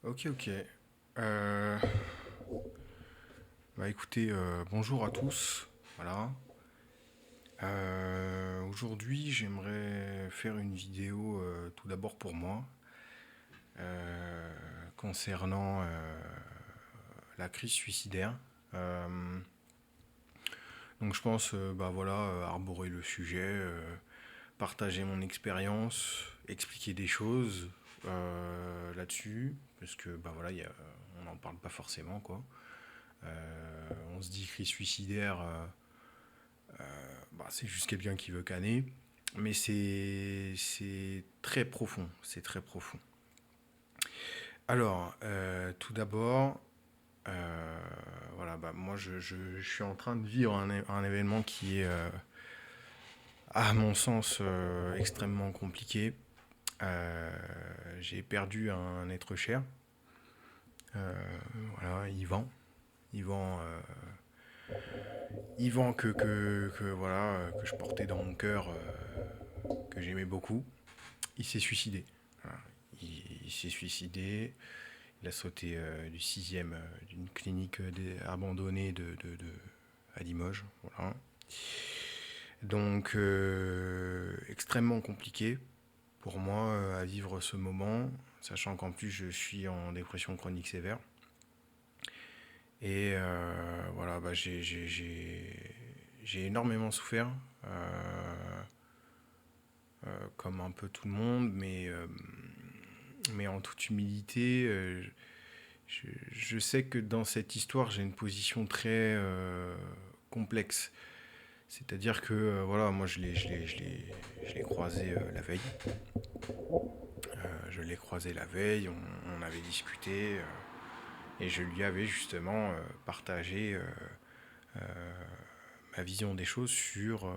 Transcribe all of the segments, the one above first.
Ok, ok. Euh, Bah écoutez, bonjour à tous. Voilà. Aujourd'hui, j'aimerais faire une vidéo tout d'abord pour moi euh, concernant la crise suicidaire. Euh, donc je pense, bah voilà, arborer le sujet, partager mon expérience, expliquer des choses là-dessus, parce que bah voilà, on n'en parle pas forcément quoi. On se dit crise suicidaire, bah, c'est juste quelqu'un qui veut canner. Mais c'est très profond, c'est très profond. Alors, tout d'abord, voilà, bah, moi je suis en train de vivre un événement qui est, à mon sens, extrêmement compliqué. Euh, j'ai perdu un être cher. Euh, voilà, Yvan. Yvan, Yvan voilà, que je portais dans mon cœur, que j'aimais beaucoup. Il s'est suicidé. Voilà. Il s'est suicidé. Il a sauté du sixième d'une clinique abandonnée à Limoges. Voilà. Donc, extrêmement compliqué pour moi à vivre ce moment, sachant qu'en plus je suis en dépression chronique sévère. Et voilà, bah, j'ai énormément souffert, comme un peu tout le monde, mais en toute humilité, je sais que dans cette histoire, j'ai une position très complexe. C'est-à-dire que, voilà, moi, je l'ai croisé la veille. Je l'ai croisé la veille, on avait discuté, et je lui avais justement partagé ma vision des choses sur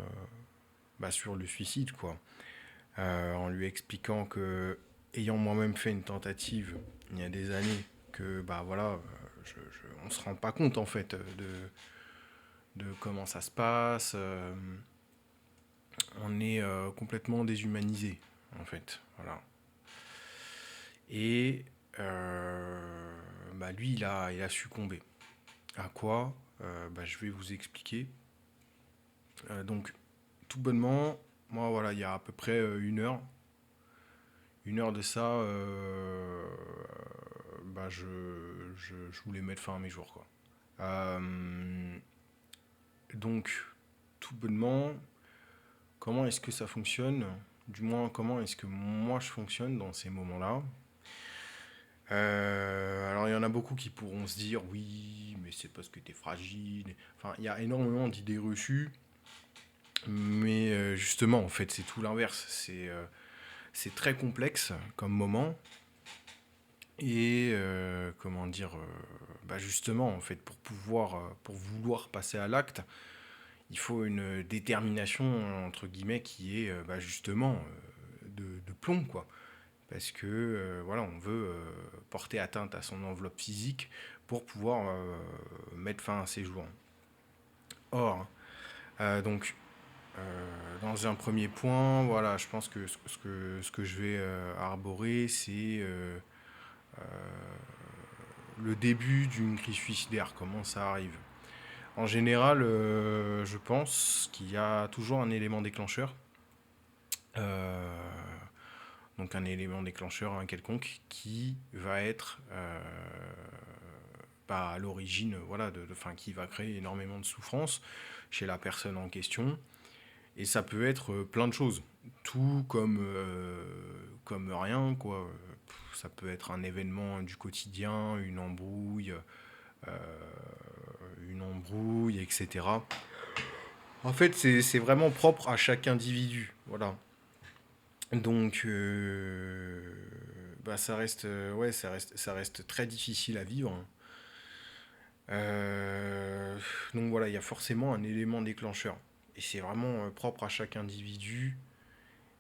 le suicide, quoi. En lui expliquant que, ayant moi-même fait une tentative il y a des années, que, bah voilà, on se rend pas compte, en fait, de comment ça se passe. On est complètement déshumanisé, en fait. Voilà. Et bah lui, il a succombé. À quoi? Bah, je vais vous expliquer. Donc, tout bonnement, moi, voilà, il y a à peu près une heure de ça, bah, je voulais mettre fin à mes jours, quoi. Euh, donc, tout bonnement, comment est-ce que ça fonctionne? Du moins, comment est-ce que moi je fonctionne dans ces moments-là? Alors il y en a beaucoup qui pourront se dire oui, mais c'est parce que t'es fragile. Enfin, il y a énormément d'idées reçues, mais justement, en fait, c'est tout l'inverse. C'est très complexe comme moment. Et comment dire, bah justement, en fait, pour vouloir passer à l'acte, il faut une détermination entre guillemets qui est bah, justement de plomb, quoi. Parce que voilà, on veut porter atteinte à son enveloppe physique pour pouvoir mettre fin à ses jours. Or, donc, dans un premier point, voilà, je pense que ce que je vais arborer, c'est le début d'une crise suicidaire, comment ça arrive. En général, je pense qu'il y a toujours un élément déclencheur. Euh, donc un élément déclencheur un quelconque qui va être à l'origine, voilà, qui va créer énormément de souffrance chez la personne en question. Et ça peut être plein de choses, tout comme rien, quoi. Ça peut être un événement du quotidien, euh, une embrouille, etc. En fait, c'est vraiment propre à chaque individu, voilà. Donc, bah, ouais, ça reste très difficile à vivre. Euh, donc voilà, il y a forcément un élément déclencheur. Et c'est vraiment propre à chaque individu.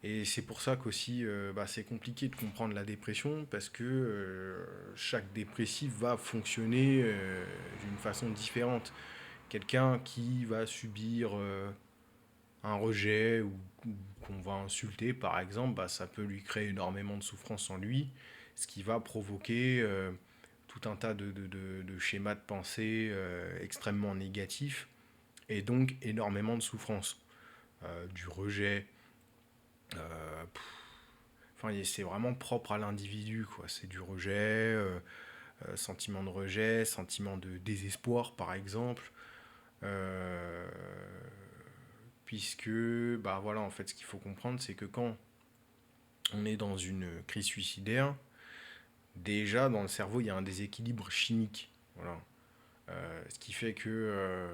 Et c'est pour ça qu'aussi, bah, c'est compliqué de comprendre la dépression parce que chaque dépressif va fonctionner d'une façon différente. Quelqu'un qui va subir un rejet ou qu'on va insulter, par exemple, bah, ça peut lui créer énormément de souffrance en lui. ce qui va provoquer tout un tas de schémas de pensée extrêmement négatifs et donc énormément de souffrance. Du rejet. euh, Enfin, c'est vraiment propre à l'individu, quoi. C'est du rejet, sentiment de rejet, sentiment de désespoir, par exemple. Euh, Puisque, bah voilà, en fait, ce qu'il faut comprendre, c'est que quand on est dans une crise suicidaire, déjà dans le cerveau, il y a un déséquilibre chimique. Voilà. Ce qui fait que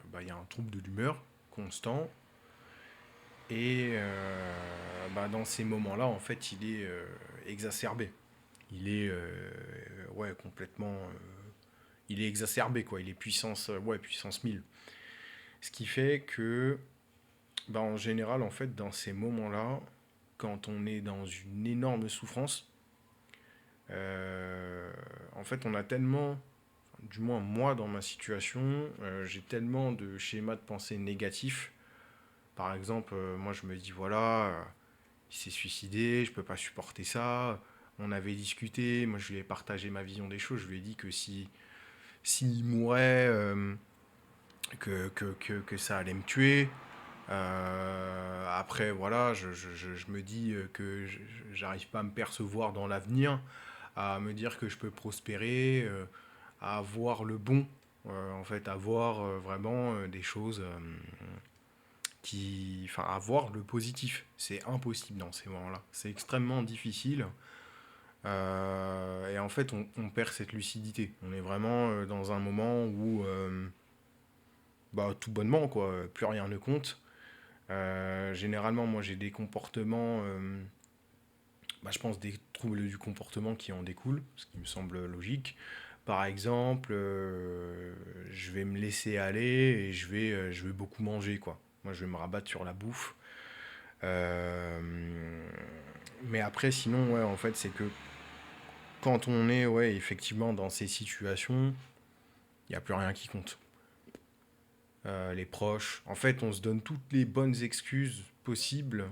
bah, il y a un trouble de l'humeur constant. Et bah, dans ces moments-là, en fait, il est exacerbé. Il est ouais, complètement. Il est exacerbé, quoi. Il est puissance 1000. Ce qui fait que, bah, en général, en fait, dans ces moments-là, quand on est dans une énorme souffrance, en fait, on a tellement, du moins moi dans ma situation, j'ai tellement de schémas de pensée négatifs. Par exemple, moi je me dis voilà, il s'est suicidé, je peux pas supporter ça. On avait discuté, moi je lui ai partagé ma vision des choses, je lui ai dit que si s'il mourait, que ça allait me tuer. Après, voilà, je me dis que j'arrive pas à me percevoir dans l'avenir, à me dire que je peux prospérer, à avoir le bon, en fait, à voir vraiment des choses enfin, à voir le positif. C'est impossible dans ces moments-là. C'est extrêmement difficile. Et en fait, on perd cette lucidité. On est vraiment dans un moment où, bah, tout bonnement, quoi, plus rien ne compte. Généralement, moi, j'ai des comportements, bah, je pense des troubles du comportement qui en découlent, ce qui me semble logique. Par exemple, je vais me laisser aller et je vais beaucoup manger, quoi. Moi, je vais me rabattre sur la bouffe. Euh, mais après, sinon, ouais, en fait, c'est que quand on est, ouais, effectivement, dans ces situations, il n'y a plus rien qui compte. Les proches, en fait, on se donne toutes les bonnes excuses possibles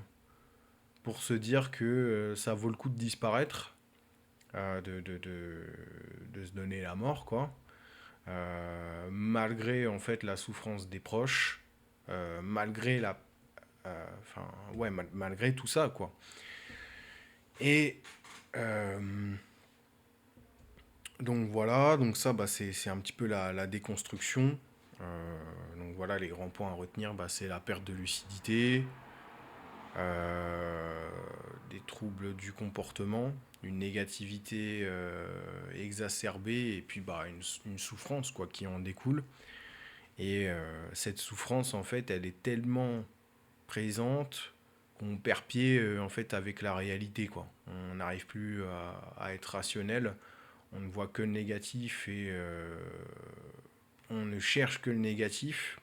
pour se dire que ça vaut le coup de disparaître, de se donner la mort, quoi. Malgré, en fait, la souffrance des proches, malgré enfin, ouais, malgré tout ça, quoi. Et euh, donc voilà, donc ça, bah, c'est un petit peu la déconstruction. Donc voilà, les grands points à retenir, bah, c'est la perte de lucidité, euh, des troubles du comportement, une négativité exacerbée et puis bah, une souffrance quoi, qui en découle. Et cette souffrance, en fait, elle est tellement présente qu'on perd pied en fait avec la réalité quoi. On n'arrive plus à être rationnel, on ne voit que le négatif et on ne cherche que le négatif,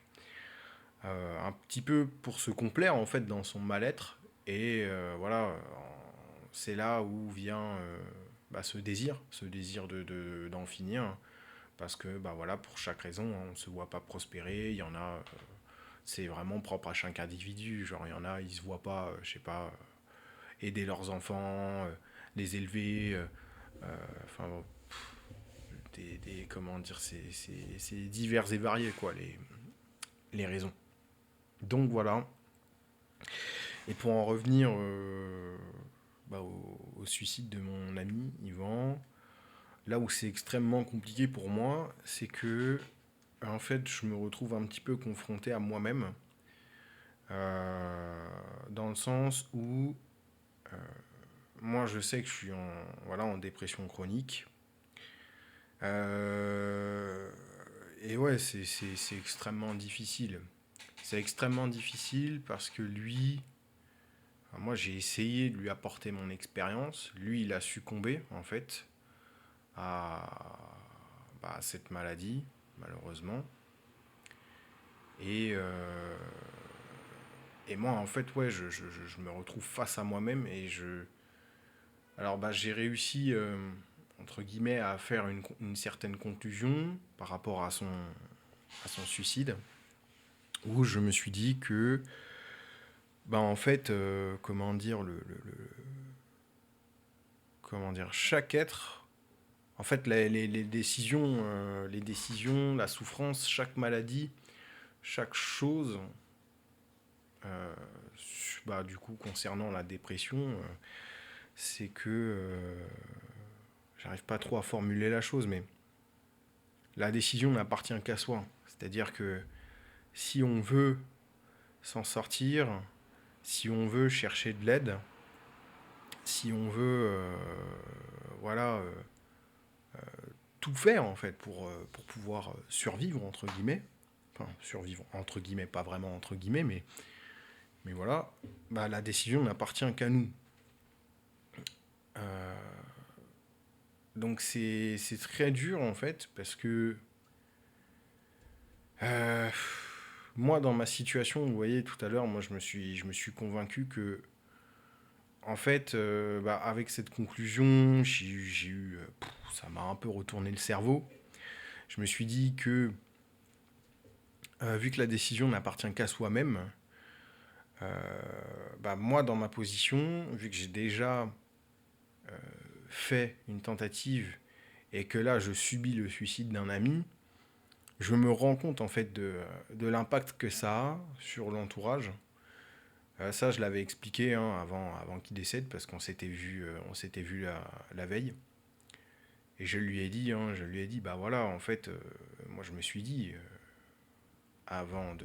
un petit peu pour se complaire en fait dans son mal-être. Et voilà, c'est là où vient bah, ce désir d'en finir. Parce que bah, voilà, pour chaque raison, hein, on ne se voit pas prospérer. Il y en a, c'est vraiment propre à chaque individu. Genre, il y en a, ils ne se voient pas, je sais pas, aider leurs enfants, les élever. Enfin, bon, comment dire, c'est divers et varié, quoi, les raisons. Donc voilà. Et pour en revenir bah, au suicide de mon ami Yvan, là où c'est extrêmement compliqué pour moi, c'est que en fait, je me retrouve un petit peu confronté à moi-même, dans le sens où moi, je sais que je suis voilà, en dépression chronique. Euh, et ouais, c'est extrêmement difficile. C'est extrêmement difficile parce que lui, moi j'ai essayé de lui apporter mon expérience. Lui, il a succombé en fait à, bah, à cette maladie, malheureusement. Et, et moi, en fait, ouais, je me retrouve face à moi-même et je. Alors, bah, j'ai réussi, entre guillemets, à faire une certaine conclusion par rapport à son suicide, où je me suis dit que, bah, en fait, comment dire, comment dire, chaque être, en fait, les décisions, la souffrance, chaque maladie, chaque chose, euh, bah, du coup, concernant la dépression, c'est que, j'arrive pas trop à formuler la chose, mais la décision n'appartient qu'à soi. C'est-à-dire que si on veut s'en sortir, si on veut chercher de l'aide, si on veut, voilà, tout faire en fait pour pouvoir survivre entre guillemets, enfin survivre entre guillemets, pas vraiment entre guillemets, mais voilà, bah, la décision n'appartient qu'à nous. Euh, donc c'est très dur en fait parce que euh, moi dans ma situation, vous voyez tout à l'heure, moi je me suis convaincu que en fait, bah, avec cette conclusion, j'ai eu, ça m'a un peu retourné le cerveau. Je me suis dit que, vu que la décision n'appartient qu'à soi-même, euh, bah, moi, dans ma position, vu que j'ai déjà fait une tentative et que là, je subis le suicide d'un ami, je me rends compte en fait de l'impact que ça a sur l'entourage. Ça, je l'avais expliqué hein, avant qu'il décède parce qu'on s'était vu la veille. Et je lui ai dit, bah voilà, en fait, moi je me suis dit, avant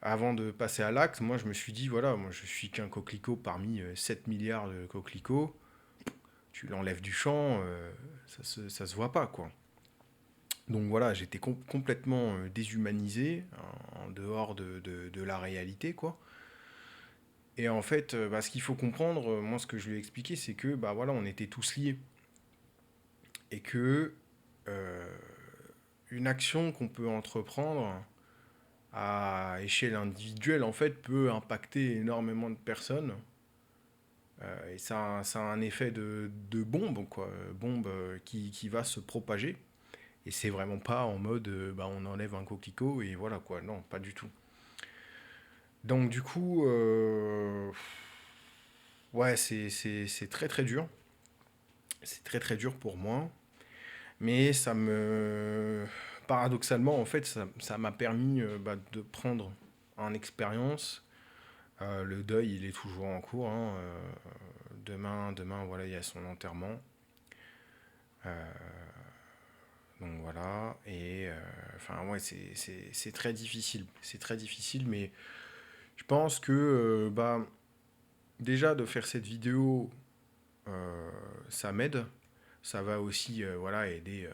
avant de passer à l'acte, moi je me suis dit, voilà, moi je suis qu'un coquelicot parmi 7 milliards de coquelicots. Tu l'enlèves du champ, ça se voit pas, quoi. Donc voilà, j'étais complètement déshumanisé, en dehors de la réalité, quoi. Et en fait, bah, ce qu'il faut comprendre, moi ce que je lui ai expliqué, c'est que bah voilà, on était tous liés. Et que euh, une action qu'on peut entreprendre à échelle individuelle, en fait, peut impacter énormément de personnes. Et ça a un effet de bombe, quoi. Bombe qui va se propager. Et c'est vraiment pas en mode, bah, on enlève un coquelicot et voilà, quoi. Non, pas du tout. Donc, du coup, ouais, c'est très très dur. C'est très très dur pour moi. Mais ça me. Paradoxalement, en fait, ça m'a permis bah, de prendre en expérience. Le deuil, il est toujours en cours, hein. Demain, voilà, il y a son enterrement. Euh, donc voilà. Et enfin, ouais, c'est très difficile. C'est très difficile, mais je pense que bah, déjà de faire cette vidéo, ça m'aide. Ça va aussi voilà, aider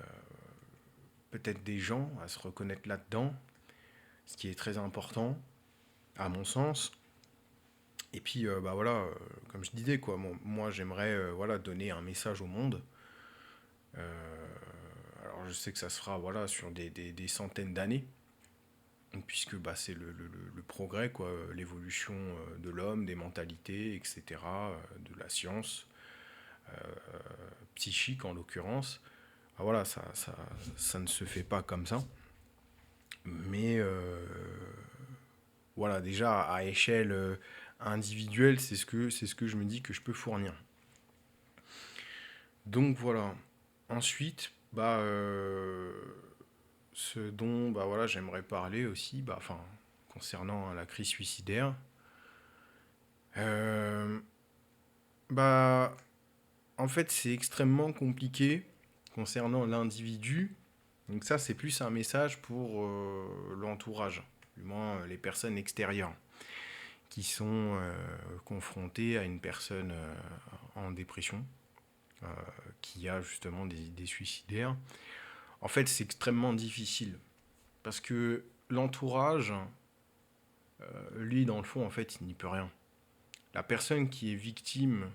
peut-être des gens à se reconnaître là-dedans, ce qui est très important, à mon sens. Et puis, bah voilà, comme je disais, quoi, moi j'aimerais voilà, donner un message au monde. Euh, alors je sais que ça se fera voilà, sur des centaines d'années, puisque bah, c'est le progrès, quoi, l'évolution de l'homme, des mentalités, etc., de la science, psychique en l'occurrence. Ah, voilà, ça ne se fait pas comme ça. Mais voilà, déjà à échelle individuelle, c'est ce que je me dis que je peux fournir. Donc voilà. Ensuite, bah, ce dont bah, voilà, j'aimerais parler aussi, bah, enfin, concernant la crise suicidaire, euh, bah, en fait, c'est extrêmement compliqué concernant l'individu. Donc ça, c'est plus un message pour l'entourage, du moins les personnes extérieures qui sont confrontées à une personne en dépression, euh, qui a justement des idées suicidaires. En fait, c'est extrêmement difficile parce que l'entourage, lui, dans le fond, en fait, il n'y peut rien. La personne qui est victime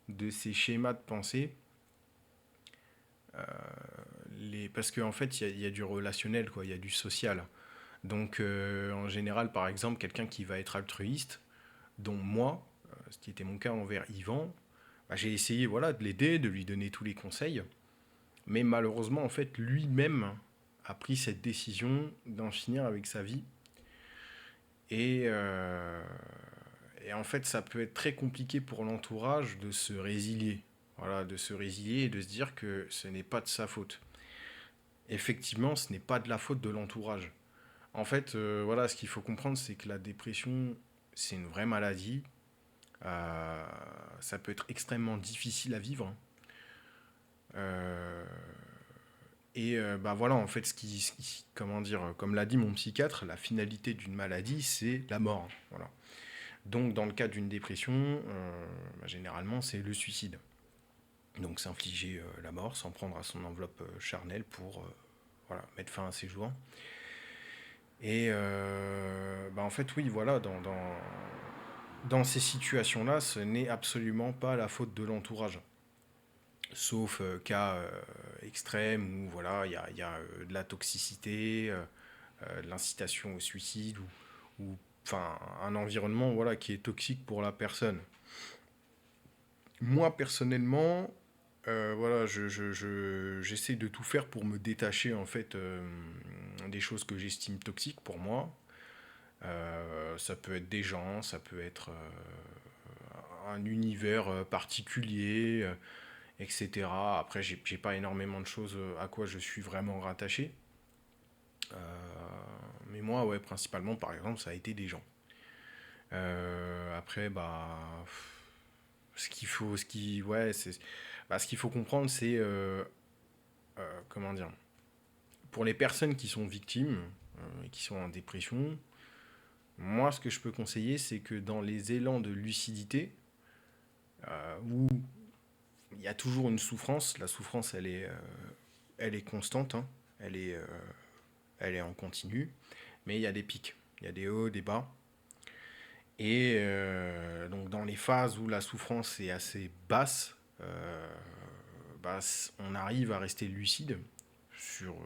de ces schémas de pensée, parce qu'en fait, il y a du relationnel, quoi, il y a du social. Donc, en général, par exemple, quelqu'un qui va être altruiste, dont moi, ce qui était mon cas envers Yvan, bah, j'ai essayé voilà, de l'aider, de lui donner tous les conseils. Mais malheureusement, en fait, lui-même a pris cette décision d'en finir avec sa vie. Et, et en fait, ça peut être très compliqué pour l'entourage de se résilier. Voilà, de se résilier et de se dire que ce n'est pas de sa faute. Effectivement, ce n'est pas de la faute de l'entourage. En fait, voilà, ce qu'il faut comprendre, c'est que la dépression, c'est une vraie maladie. Euh, Ça peut être extrêmement difficile à vivre. Euh, Bah voilà, en fait, comment dire, comme l'a dit mon psychiatre, la finalité d'une maladie, c'est la mort. Voilà. Donc, dans le cas d'une dépression, bah, généralement, c'est le suicide. Donc, s'infliger la mort, s'en prendre à son enveloppe charnelle pour voilà, mettre fin à ses jours. Et bah en fait, oui, voilà, dans ces situations-là, ce n'est absolument pas la faute de l'entourage. Sauf cas extrême où voilà, il y a de la toxicité, de l'incitation au suicide enfin un environnement voilà qui est toxique pour la personne. Moi personnellement, voilà, j'essaie de tout faire pour me détacher en fait des choses que j'estime toxiques pour moi. Ça peut être des gens, ça peut être un univers particulier, etc. Après, j'ai pas énormément de choses à quoi je suis vraiment rattaché. Euh, mais moi, ouais, principalement, par exemple, ça a été des gens. Après, bah, ouais, ce qu'il faut comprendre, c'est, comment dire, pour les personnes qui sont victimes et qui sont en dépression, moi, ce que je peux conseiller, c'est que dans les élans de lucidité, où il y a toujours une souffrance, la souffrance, elle est constante, hein, elle est, euh, elle est en continu, mais il y a des pics, il y a des hauts, des bas. Et donc dans les phases où la souffrance est assez basse, bah, on arrive à rester lucide sur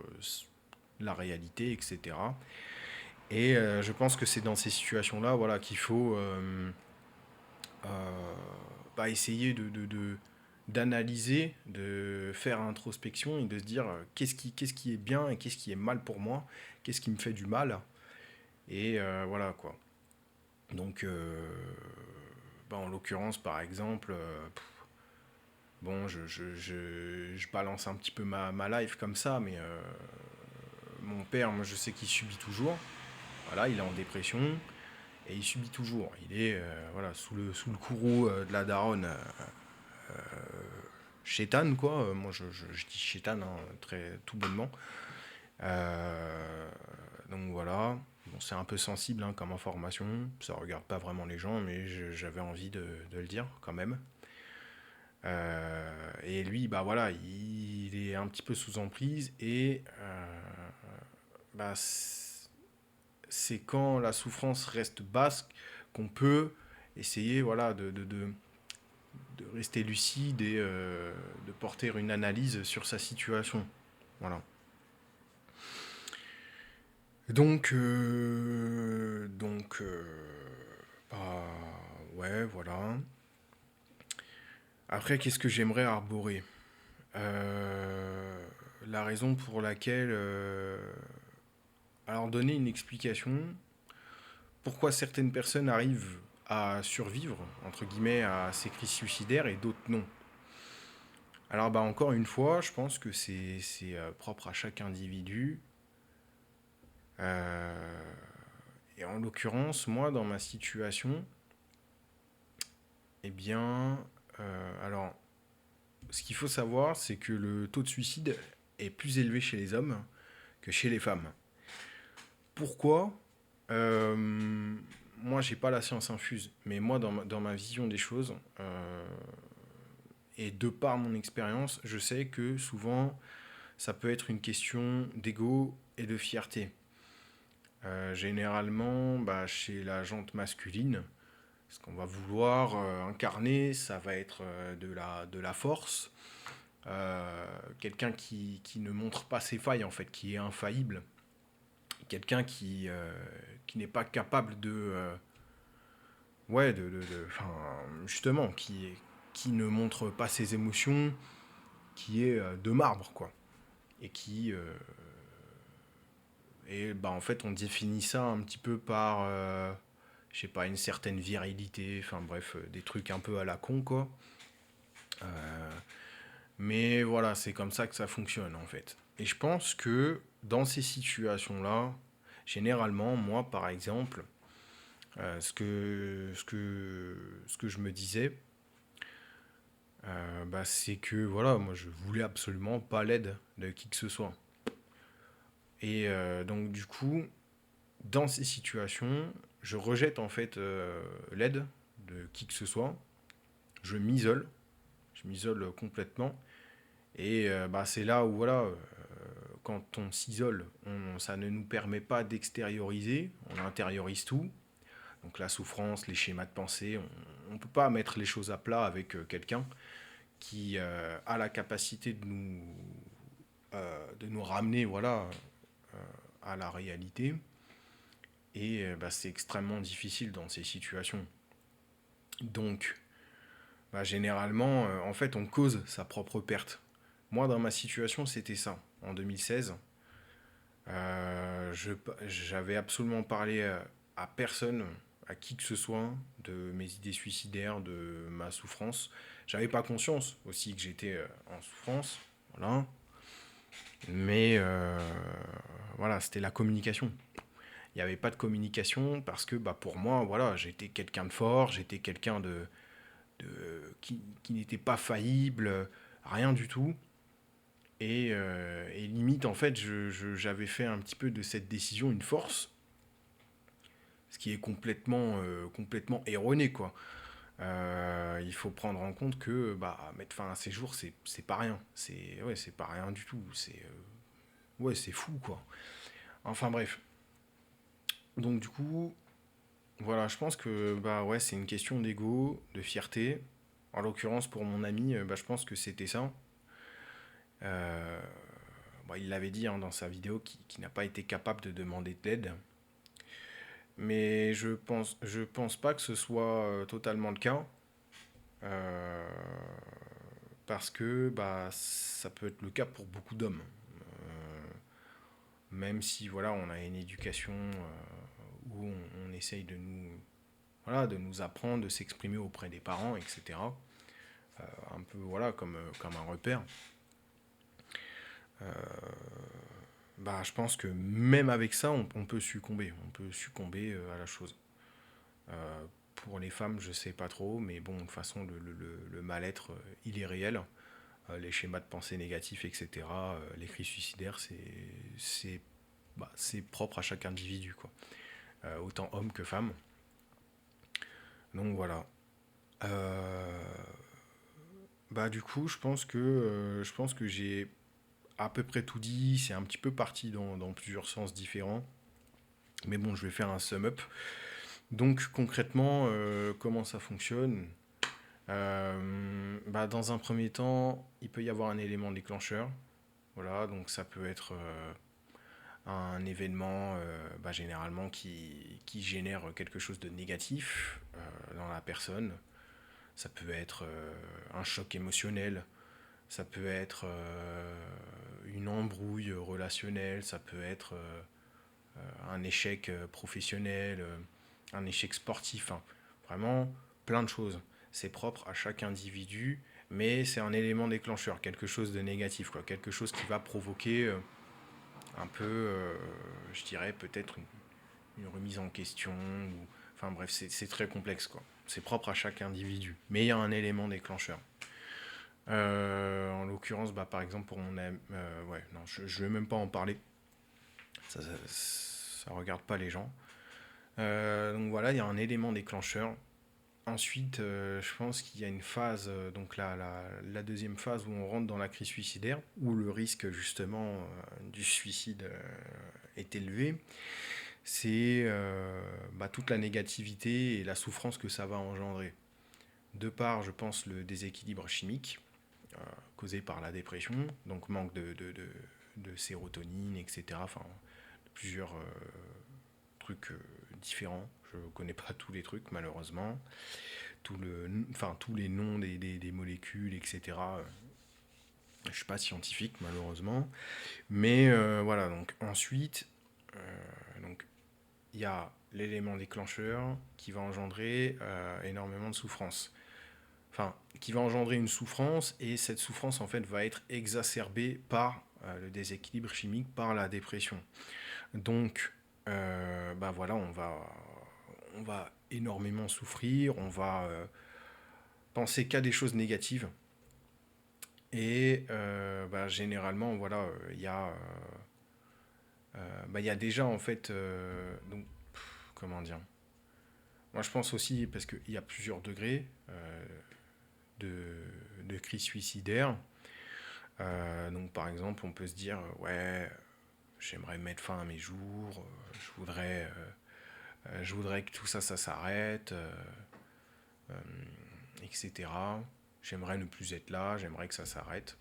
la réalité, etc. Et je pense que c'est dans ces situations-là voilà, qu'il faut euh, bah, essayer d'analyser, de faire introspection et de se dire qu'est-ce qui est bien et qu'est-ce qui est mal pour moi, qu'est-ce qui me fait du mal. Et voilà quoi. Donc, bah, en l'occurrence, par exemple, bon, je balance un petit peu ma life comme ça, mais mon père, moi, je sais qu'il subit toujours. Voilà, il est en dépression et il subit toujours. Il est voilà, sous le courroux de la daronne chétane, quoi. Moi, je dis chétane, hein, très, tout bonnement. Donc voilà. Bon, c'est un peu sensible hein, comme information. Ça regarde pas vraiment les gens, mais j'avais envie de le dire quand même. Et lui, bah voilà, il est un petit peu sous emprise et bah, c'est quand la souffrance reste basse qu'on peut essayer voilà, de rester lucide et de porter une analyse sur sa situation. Voilà. Bah, ouais, voilà. Après, qu'est-ce que j'aimerais arborer? La raison pour laquelle... alors, donner une explication. Pourquoi certaines personnes arrivent à survivre, entre guillemets, à ces crises suicidaires et d'autres non. Alors, bah, encore une fois, je pense que c'est propre à chaque individu. Euh, et en l'occurrence, moi, dans ma situation, eh bien, alors, ce qu'il faut savoir, c'est que le taux de suicide est plus élevé chez les hommes que chez les femmes. Pourquoi Moi, j'ai pas la science infuse, mais moi, dans ma vision des choses, et de par mon expérience, je sais que souvent, ça peut être une question d'ego et de fierté. Généralement, bah, chez la jante masculine, ce qu'on va vouloir incarner, ça va être de la force, quelqu'un qui ne montre pas ses failles, en fait, qui est infaillible, quelqu'un qui n'est pas capable ouais, enfin, justement, qui ne montre pas ses émotions, qui est de marbre, quoi. Et et bah, en fait, on définit ça un petit peu par je sais pas, une certaine virilité, enfin bref, des trucs un peu à la con, quoi. Euh, mais voilà, c'est comme ça que ça fonctionne, en fait. Et je pense que dans ces situations-là, généralement, moi, par exemple, ce que je me disais, bah, c'est que voilà, moi je voulais absolument pas l'aide de qui que ce soit. Et donc du coup, dans ces situations, je rejette en fait l'aide de qui que ce soit. Je m'isole, je m'isole complètement. Et bah, c'est là où voilà, quand on s'isole, ça ne nous permet pas d'extérioriser, on intériorise tout. Donc la souffrance, les schémas de pensée, on ne peut pas mettre les choses à plat avec quelqu'un qui a la capacité de nous ramener voilà, à la réalité. Et bah, c'est extrêmement difficile dans ces situations. Donc, bah, généralement, en fait, on cause sa propre perte. Moi, dans ma situation, c'était ça. En 2016, j'avais absolument parlé à personne, à qui que ce soit, de mes idées suicidaires, de ma souffrance. J'avais pas conscience aussi que j'étais en souffrance. Voilà. Mais voilà, c'était la communication. Il n'y avait pas de communication parce que bah, pour moi, voilà, j'étais quelqu'un de fort, j'étais quelqu'un qui n'était pas faillible, rien du tout. Et limite, en fait, j'avais fait un petit peu de cette décision une force, ce qui est complètement erroné, quoi. Il faut prendre en compte que bah, mettre fin à ces jours, c'est pas rien. C'est pas rien du tout. Ouais, c'est fou, quoi. Enfin bref. Donc du coup, voilà, je pense que bah ouais, c'est une question d'ego, de fierté. En l'occurrence, pour mon ami, bah, je pense que c'était ça. Euh, Bon, il l'avait dit hein, dans sa vidéo qu'il n'a pas été capable de demander de l'aide. Mais je pense pas que ce soit totalement le cas. euh, Parce que bah, ça peut être le cas pour beaucoup d'hommes. Euh, Même si voilà, on a une éducation où on essaye voilà, de nous apprendre, de s'exprimer auprès des parents, etc. Un peu voilà, comme un repère. Euh, Bah, je pense que même avec ça, on peut succomber. On peut succomber à la chose. Pour les femmes, je sais pas trop, mais bon, de toute façon, le mal-être, il est réel. Les schémas de pensée négatifs, etc., les cris suicidaires, c'est propre à chaque individu, quoi. Autant homme que femme. Donc voilà. Euh, Bah du coup, je pense que j'ai à peu près tout dit. C'est un petit peu parti dans plusieurs sens différents. Mais bon, je vais faire un sum-up. Donc concrètement, comment ça fonctionne? Bah, dans un premier temps, il peut y avoir un élément déclencheur. Voilà, donc ça peut être un événement bah, généralement qui génère quelque chose de négatif dans la personne. Ça peut être un choc émotionnel, ça peut être une embrouille relationnelle, ça peut être un échec professionnel, un échec sportif, hein. Vraiment plein de choses. C'est propre à chaque individu, mais c'est un élément déclencheur, quelque chose de négatif, quoi. Quelque chose qui va provoquer un peu, je dirais peut-être une remise en question, ou, enfin bref, c'est très complexe, quoi. C'est propre à chaque individu, mais il y a un élément déclencheur. En l'occurrence, bah, par exemple, pour mon ami, ouais, non, je ne vais même pas en parler. Ça regarde pas les gens. Donc voilà, il y a un élément déclencheur. Ensuite, je pense qu'il y a une phase, donc la deuxième phase où on rentre dans la crise suicidaire, où le risque justement du suicide est élevé. C'est bah, toute la négativité et la souffrance que ça va engendrer. De part, je pense, le déséquilibre chimique causé par la dépression, donc manque de sérotonine, etc. Enfin, plusieurs trucs différents. Je ne connais pas tous les trucs, malheureusement. Tous les noms des molécules, etc. Je ne suis pas scientifique, malheureusement. Mais voilà, donc ensuite, donc, il y a l'élément déclencheur qui va engendrer énormément de souffrance. Enfin, qui va engendrer une souffrance, et cette souffrance, en fait, va être exacerbée par le déséquilibre chimique, par la dépression. Donc, bah voilà, on va énormément souffrir, on va penser qu'à des choses négatives. Et bah, généralement, voilà, il y a déjà, en fait, donc, comment dire. Moi, je pense aussi, parce qu'il y a plusieurs degrés de crise suicidaire. Donc, par exemple, on peut se dire, ouais, j'aimerais mettre fin à mes jours, je voudrais que tout ça, ça s'arrête, etc. J'aimerais ne plus être là, j'aimerais que ça s'arrête.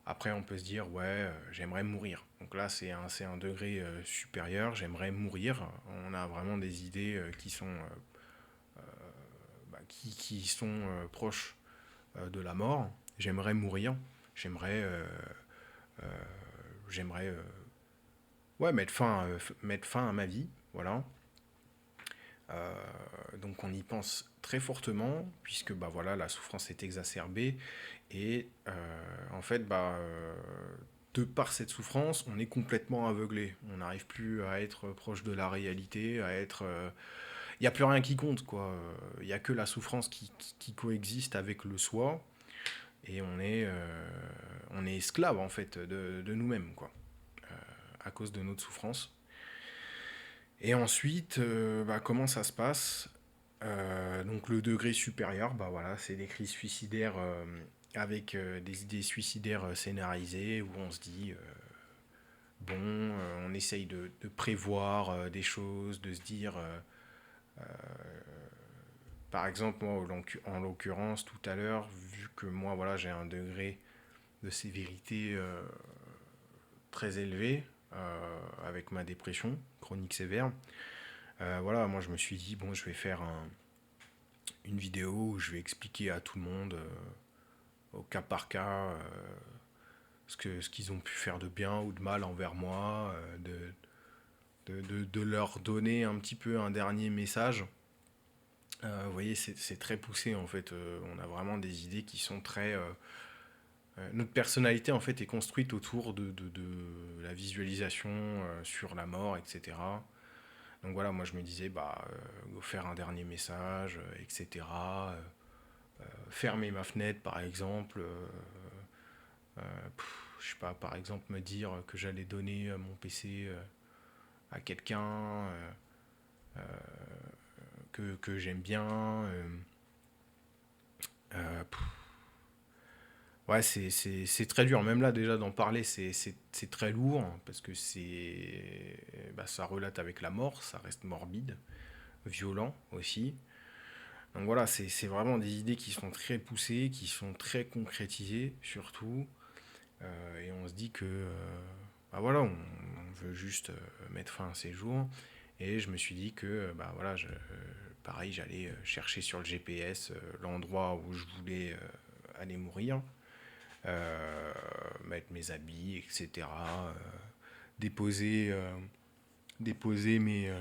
Après, on peut se dire, ouais, j'aimerais mourir. Donc là, c'est un degré supérieur, j'aimerais mourir. On a vraiment des idées qui sont, qui sont proches de la mort. J'aimerais mourir, j'aimerais, j'aimerais ouais, mettre fin à ma vie, voilà. Donc on y pense très fortement, puisque bah, voilà, la souffrance est exacerbée, et en fait, de par cette souffrance, on est complètement aveuglé. On n'arrive plus à être proche de la réalité, à être... Il n'y a plus rien qui compte, quoi. Il n'y a que la souffrance qui coexiste avec le soi, et on est esclave, en fait, de nous-mêmes, quoi, à cause de notre souffrance. Et ensuite, bah, comment ça se passe? Donc le degré supérieur, bah voilà, c'est des crises suicidaires avec des idées suicidaires scénarisées, où on se dit, bon, on essaye de prévoir des choses, de se dire, par exemple, moi, en l'occurrence, tout à l'heure, vu que moi, voilà, j'ai un degré de sévérité très élevé avec ma dépression chronique sévère, voilà, moi, je me suis dit, bon, je vais faire une vidéo où je vais expliquer à tout le monde, au cas par cas, ce qu'ils ont pu faire de bien ou de mal envers moi, de leur donner un petit peu un dernier message. Vous voyez, c'est très poussé en fait. On a vraiment des idées qui sont très. Notre personnalité en fait est construite autour de la visualisation sur la mort, etc. Donc voilà, moi je me disais, bah, faire un dernier message, etc. Fermer ma fenêtre par exemple. Je sais pas, par exemple, me dire que j'allais donner mon PC à quelqu'un que j'aime bien. Euh, ouais, c'est très dur. Même là, déjà, d'en parler, c'est très lourd, hein, parce que bah, ça relate avec la mort, ça reste morbide, violent aussi. Donc voilà, c'est vraiment des idées qui sont très poussées, qui sont très concrétisées, surtout. Et on se dit que, bah voilà, on veut juste mettre fin à ces jours. Et je me suis dit que, bah voilà, pareil, j'allais chercher sur le GPS l'endroit où je voulais aller mourir, mettre mes habits, etc. Déposer, déposer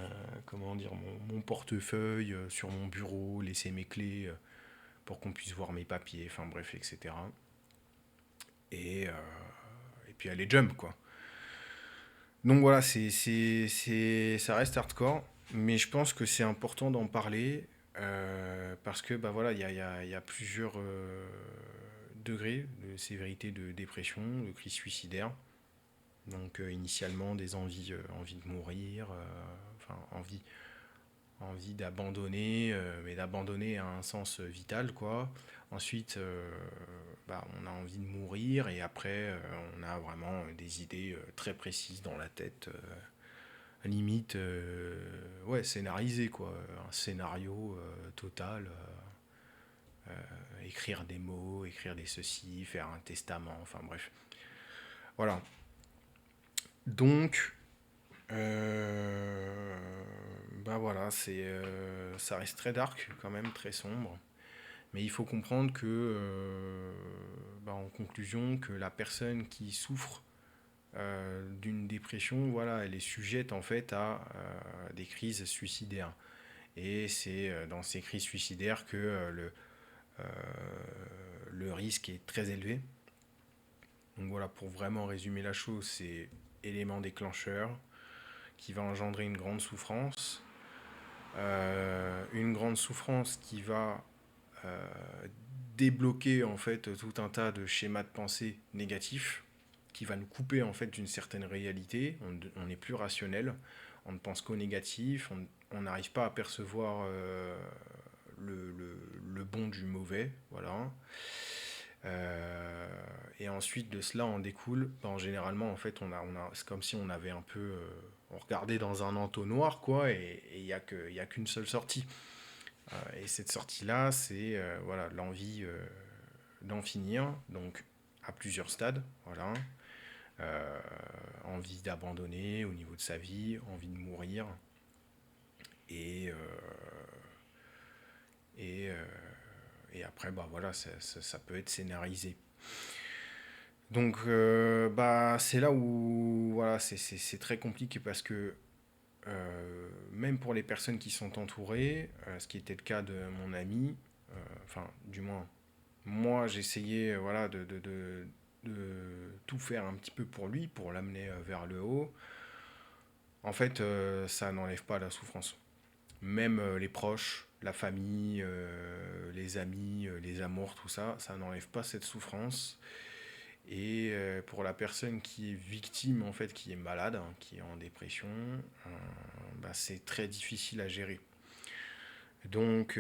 comment dire, mon portefeuille sur mon bureau, laisser mes clés pour qu'on puisse voir mes papiers, enfin bref, etc. Et, euh, et puis aller jump, quoi. Donc voilà, ça reste hardcore, mais je pense que c'est important d'en parler parce que bah voilà, il y a plusieurs degrés de sévérité de dépression, de crise suicidaire. Donc initialement des envies de mourir, enfin envie d'abandonner, mais d'abandonner à un sens vital, quoi. Ensuite, bah, on a envie de mourir, et après, on a vraiment des idées très précises dans la tête, limite, ouais, scénarisé, quoi. Un scénario total. Écrire des mots, écrire des ceci, faire un testament, enfin bref. Voilà. Donc, bah voilà, ça reste très dark, quand même, très sombre. Mais il faut comprendre que, bah, en conclusion, que la personne qui souffre d'une dépression, voilà, elle est sujette en fait à des crises suicidaires. Et c'est dans ces crises suicidaires que euh, le risque est très élevé. Donc voilà, pour vraiment résumer la chose, c'est élément déclencheur qui va engendrer une grande souffrance qui va euh, débloquer en fait tout un tas de schémas de pensée négatifs qui va nous couper en fait d'une certaine réalité. On n'est plus rationnel, on ne pense qu'au négatif, on n'arrive pas à percevoir le bon du mauvais, voilà. Et ensuite de cela en découle, ben, généralement en fait c'est comme si on avait un peu, on regardait dans un entonnoir quoi, et il n'y a qu'une seule sortie. Et cette sortie-là, c'est voilà, l'envie d'en finir, donc à plusieurs stades, voilà. Euh, Envie d'abandonner au niveau de sa vie, envie de mourir, et, euh, et, euh, et après, bah voilà, ça peut être scénarisé. Donc, bah, c'est là où voilà, c'est très compliqué parce que même pour les personnes qui sont entourées, ce qui était le cas de mon ami, enfin, du moins, moi, j'essayais voilà, de tout faire un petit peu pour lui, pour l'amener vers le haut. En fait, ça n'enlève pas la souffrance. Même les proches, la famille, les amis, les amours, tout ça, ça n'enlève pas cette souffrance. Et pour la personne qui est victime, en fait, qui est malade, hein, qui est en dépression, bah, c'est très difficile à gérer. Donc,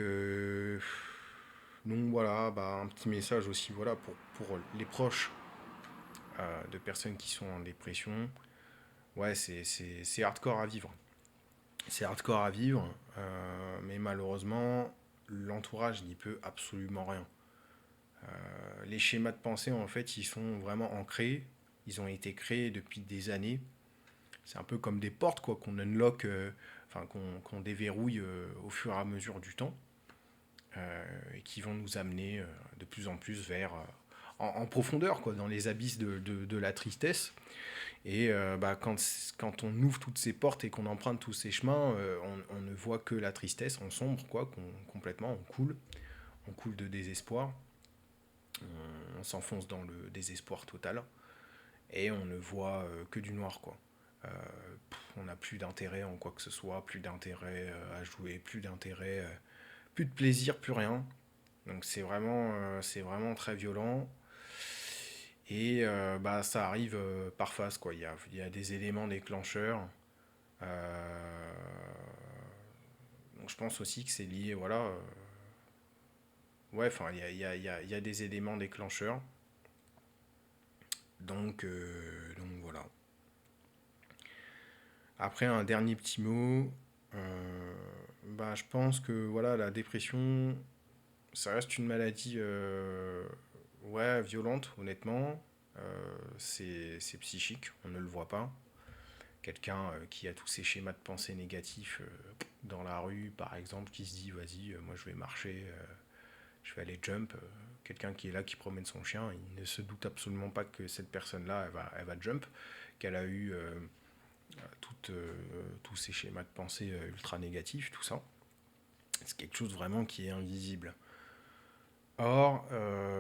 donc voilà, bah, un petit message aussi voilà, pour les proches de personnes qui sont en dépression. Ouais, c'est hardcore à vivre. C'est hardcore à vivre, mais malheureusement, l'entourage n'y peut absolument rien. Les schémas de pensée, en fait, ils sont vraiment ancrés. Ils ont été créés depuis des années. C'est un peu comme des portes quoi, qu'on unlock, enfin qu'on déverrouille au fur et à mesure du temps, et qui vont nous amener de plus en plus vers en profondeur, quoi, dans les abysses de la tristesse. Et bah, quand on ouvre toutes ces portes et qu'on emprunte tous ces chemins, on ne voit que la tristesse, on sombre, quoi, complètement, on coule de désespoir, on s'enfonce dans le désespoir total, et on ne voit que du noir, quoi. Euh, on n'a plus d'intérêt en quoi que ce soit, plus d'intérêt à jouer, plus d'intérêt, plus de plaisir, plus rien. Donc c'est vraiment très violent. Et bah, ça arrive par phase, quoi. Il y a des éléments déclencheurs. Euh, donc je pense aussi que c'est lié, voilà. Ouais, enfin, il y a des éléments déclencheurs. Donc voilà. Après, un dernier petit mot. Bah, je pense que voilà, la dépression, ça reste une maladie ouais, violente, honnêtement. C'est psychique, on ne le voit pas. Quelqu'un qui a tous ces schémas de pensée négatifs dans la rue, par exemple, qui se dit, vas-y, moi je vais marcher, je vais aller jump. Quelqu'un qui est là, qui promène son chien, il ne se doute absolument pas que cette personne-là, elle va jump, qu'elle a eu tous ces schémas de pensée ultra négatifs, tout ça. C'est quelque chose vraiment qui est invisible. Or,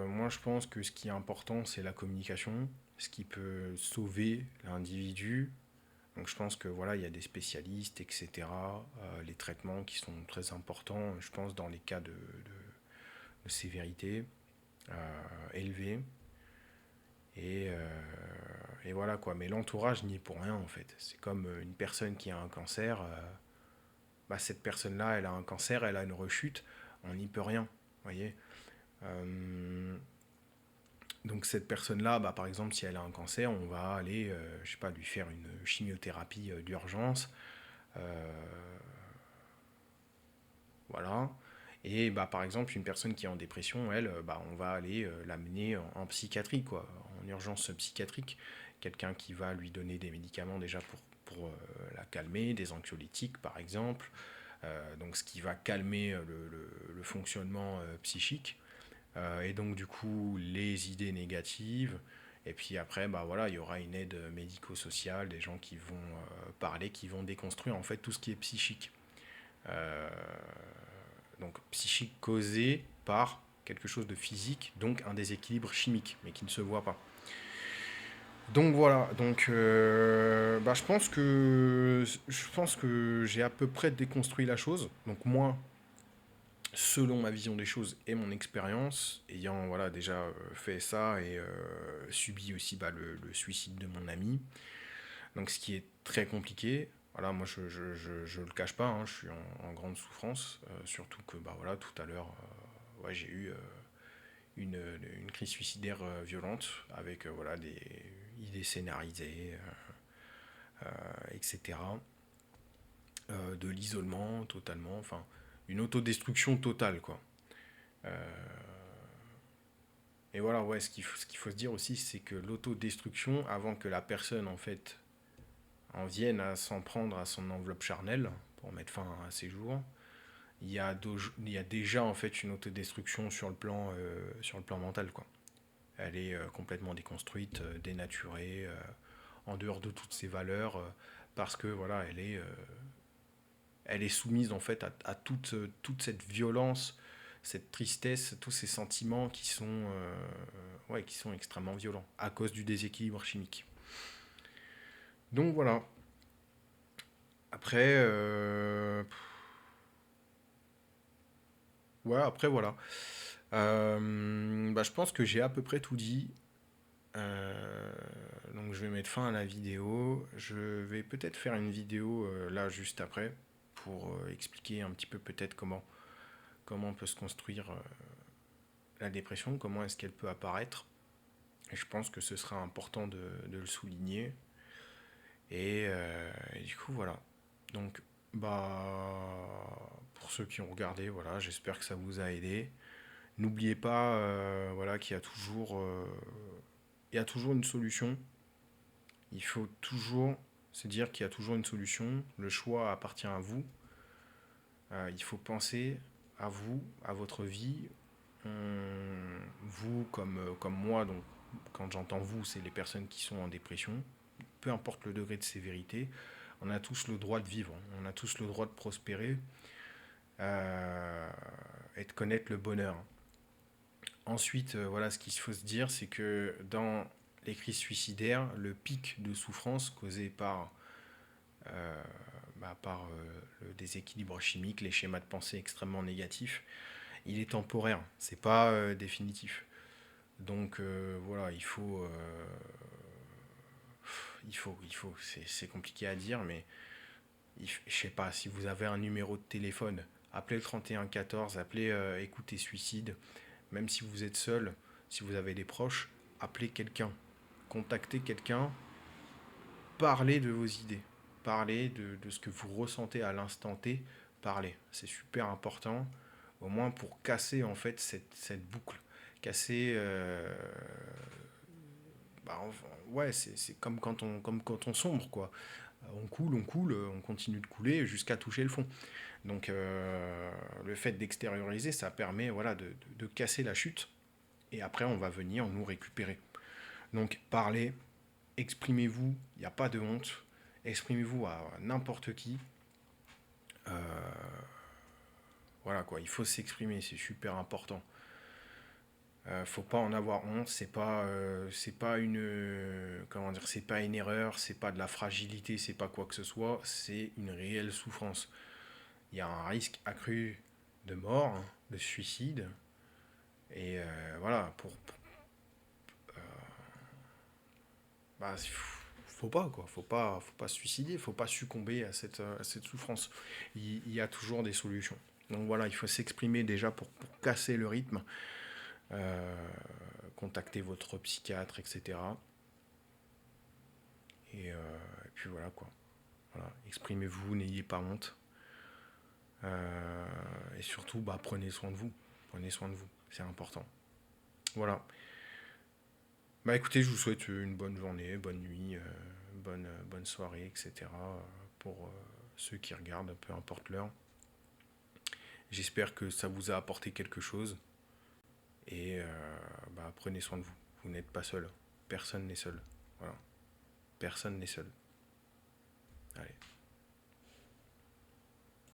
moi je pense que ce qui est important, c'est la communication, ce qui peut sauver l'individu. Donc je pense que voilà, il y a des spécialistes, etc. Les traitements qui sont très importants, je pense, dans les cas de sévérité élevée. Et, euh, et voilà quoi. Mais l'entourage n'y est pour rien en fait. C'est comme une personne qui a un cancer. Bah, cette personne-là, elle a un cancer, elle a une rechute, on n'y peut rien. Vous voyez. Euh, donc cette personne-là, bah, par exemple, si elle a un cancer, on va aller, je sais pas, lui faire une chimiothérapie d'urgence. Euh, voilà. Et bah, par exemple, une personne qui est en dépression, elle, bah, on va aller l'amener en psychiatrie, quoi, en urgence psychiatrique. Quelqu'un qui va lui donner des médicaments déjà pour la calmer, des anxiolytiques par exemple. Donc ce qui va calmer le fonctionnement psychique. Et donc du coup, les idées négatives. Et puis après, bah voilà, il y aura une aide médico-sociale, des gens qui vont parler, qui vont déconstruire en fait tout ce qui est psychique. Euh, donc psychique causé par quelque chose de physique, donc un déséquilibre chimique, mais qui ne se voit pas. Donc voilà, donc bah, je pense que j'ai à peu près déconstruit la chose. Donc moi, selon ma vision des choses et mon expérience, ayant voilà déjà fait ça et subi aussi bah, le suicide de mon ami, donc ce qui est très compliqué. Voilà, moi je le cache pas, hein, je suis en grande souffrance, surtout que bah voilà tout à l'heure, ouais, j'ai eu une crise suicidaire violente avec voilà des idées scénarisées, etc. De l'isolement totalement, enfin une autodestruction totale quoi. Et voilà, ouais, ce qu'il faut se dire aussi, c'est que l'autodestruction, avant que la personne en fait en vienne à s'en prendre à son enveloppe charnelle pour mettre fin à ses jours, il y a déjà en fait une autodestruction sur le plan mental quoi. Elle est complètement déconstruite, dénaturée, en dehors de toutes ses valeurs, parce que voilà, elle est soumise en fait à toute cette violence, cette tristesse, tous ces sentiments ouais, qui sont extrêmement violents à cause du déséquilibre chimique. Donc voilà. Après, ouais, après voilà. Bah, je pense que j'ai à peu près tout dit. Euh, donc je vais mettre fin à la vidéo. Je vais peut-être faire une vidéo là juste après pour expliquer un petit peu peut-être comment peut se construire la dépression, comment est-ce qu'elle peut apparaître. Et je pense que ce sera important de le souligner. Et du coup voilà. Donc bah pour ceux qui ont regardé, voilà, j'espère que ça vous a aidé. N'oubliez pas voilà, qu'il y a toujours une solution. Il faut toujours se dire qu'il y a toujours une solution. Le choix appartient à vous. Il faut penser à vous, à votre vie. Vous, comme moi, donc quand j'entends vous, c'est les personnes qui sont en dépression. Peu importe le degré de sévérité, on a tous le droit de vivre. On a tous le droit de prospérer euh, et de connaître le bonheur. Ensuite, voilà, ce qu'il faut se dire, c'est que dans les crises suicidaires, le pic de souffrance causé euh, par le déséquilibre chimique, les schémas de pensée extrêmement négatifs, il est temporaire, c'est pas définitif. Donc voilà, c'est compliqué à dire, mais je sais pas, si vous avez un numéro de téléphone, appelez le 3114, appelez Écoutez Suicide, même si vous êtes seul, si vous avez des proches, appelez quelqu'un, contactez quelqu'un, parlez de vos idées, parlez de ce que vous ressentez à l'instant T, parlez. C'est super important, au moins pour casser en fait cette boucle. Casser. Bah, enfin, ouais, c'est comme quand on sombre, quoi. On coule, on continue de couler jusqu'à toucher le fond. Donc le fait d'extérioriser, ça permet voilà, de casser la chute et après on va venir nous récupérer. Donc parlez, exprimez-vous, il n'y a pas de honte, exprimez-vous à n'importe qui. Voilà quoi, il faut s'exprimer, c'est super important. Faut pas en avoir honte, c'est pas comment dire, c'est pas une erreur, c'est pas de la fragilité, c'est pas quoi que ce soit, c'est une réelle souffrance. Il y a un risque accru de mort, de suicide, et voilà, bah, faut pas quoi, faut pas se suicider, faut pas succomber à cette souffrance. Il y a toujours des solutions. Donc voilà, il faut s'exprimer déjà pour casser le rythme, euh, contacter votre psychiatre, etc. Et puis voilà quoi. Voilà, exprimez-vous, n'ayez pas honte. Et surtout, bah, prenez soin de vous. Prenez soin de vous, c'est important. Voilà. Bah écoutez, je vous souhaite une bonne journée, bonne nuit, bonne soirée, etc. Pour ceux qui regardent, peu importe l'heure. J'espère que ça vous a apporté quelque chose. Et bah, prenez soin de vous. Vous n'êtes pas seul. personne n'est seul. Voilà. Personne n'est seul. Allez.